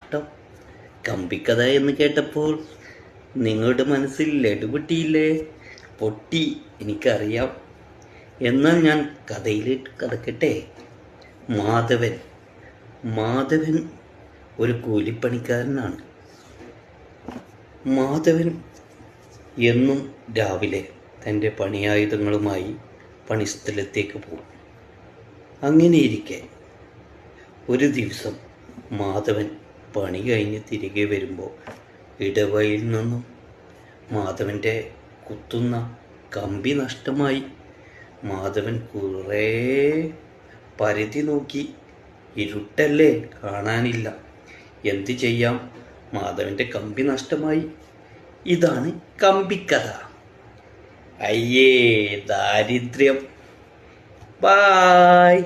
കഷ്ടം. കമ്പിക്കഥ എന്ന് കേട്ടപ്പോൾ നിങ്ങളുടെ മനസ്സിൽ ലഡുപൊട്ടിയില്ലേ? പൊട്ടി, എനിക്കറിയാം. എന്നാൽ ഞാൻ കഥയിലേക്ക് കടക്കട്ടെ. മാധവൻ ഒരു കൂലിപ്പണിക്കാരനാണ്. മാധവൻ എന്നും രാവിലെ തൻ്റെ പണിയായുധങ്ങളുമായി പണിസ്ഥലത്തേക്ക് പോകും. അങ്ങനെയിരിക്കെ ഒരു ദിവസം മാധവൻ പണി കഴിഞ്ഞ് തിരികെ വരുമ്പോൾ ഇടവഴിയിൽ നിന്നും മാധവൻ്റെ കുത്തുന്ന കമ്പി നഷ്ടമായി. മാധവൻ കുറേ പരിധി നോക്കി, ഇരുട്ടല്ലേ, കാണാനില്ല. എന്തു ചെയ്യാം, മാധവൻ്റെ കമ്പി നഷ്ടമായി. ഇതാണ് കമ്പിക്കഥ. അയ്യേ ദാരിദ്ര്യം. ബായ്.